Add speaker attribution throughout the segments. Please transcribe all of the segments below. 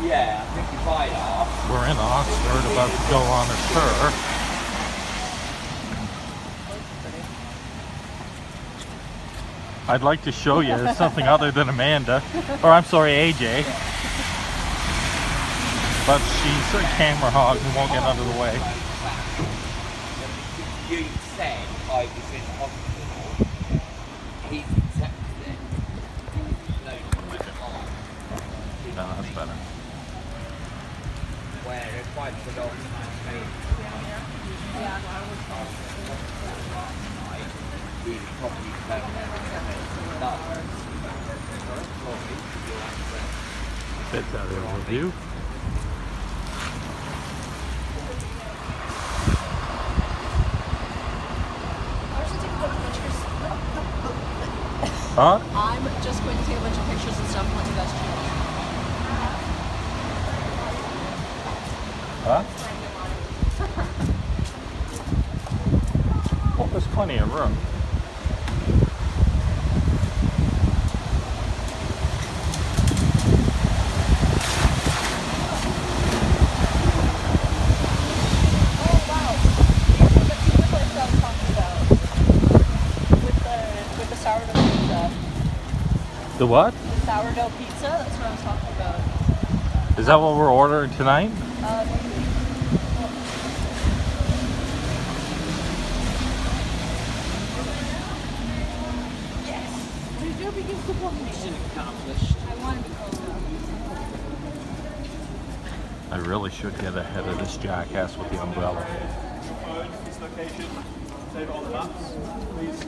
Speaker 1: Yeah, I think you might are.
Speaker 2: We're in Oxford, about to go on a tour. I'd like to show you something other than Amanda, or I'm sorry, AJ. But she's a camera hog and won't get out of the way.
Speaker 1: You said I was in hospital. He's accepted it. No,
Speaker 2: No, that's better.
Speaker 1: where if I put on my he'd probably turn down
Speaker 2: Bit better review. Huh?
Speaker 3: I'm just going to take a bunch of pictures and stuff once you guys choose.
Speaker 2: Huh? Well, there's plenty of room.
Speaker 3: Oh wow! The pizza place I was talking about with the sourdough pizza.
Speaker 2: The what?
Speaker 3: The sourdough pizza. That's what I was talking about.
Speaker 2: Is that what we're ordering tonight?
Speaker 3: Maybe. Yes. We do begin to want
Speaker 1: mission accomplished.
Speaker 3: I want to be close enough.
Speaker 2: I really should get ahead of this jackass with the umbrella.
Speaker 4: This location, save it on the maps, please.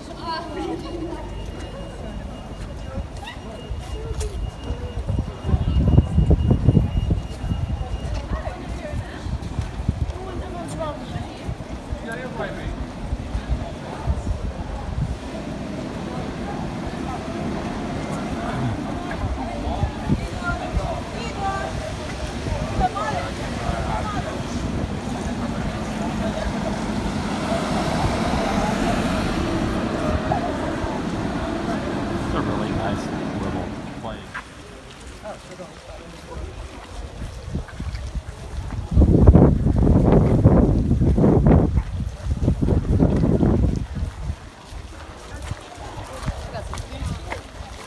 Speaker 2: It's a really nice little place.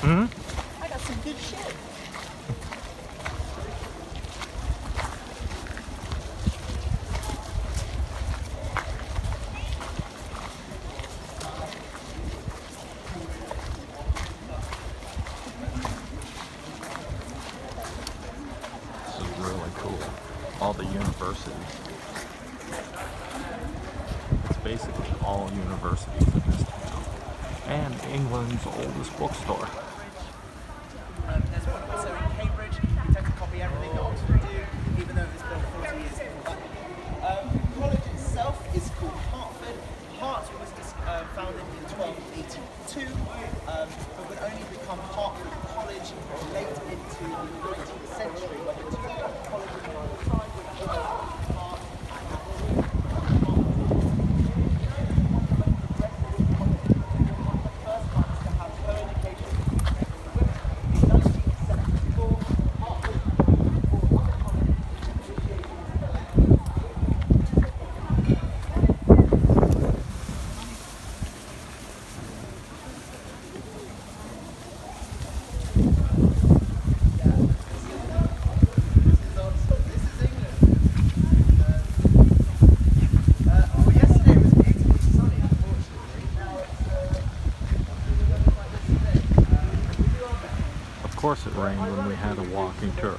Speaker 2: Hmm?
Speaker 3: I got some good shit.
Speaker 2: This is really cool. All the universities. It's basically all universities in this town. And England's oldest bookstore.
Speaker 4: There's one also in Cambridge. We tend to copy everything that Oxford do, even though it was built 40 years before. The college itself is called Hertford. Hertford was founded in 1282, but would only become Hertford College late into the 19th century, when the two colleges at the time were Hertford
Speaker 2: Of course it rained when we had a walking tour.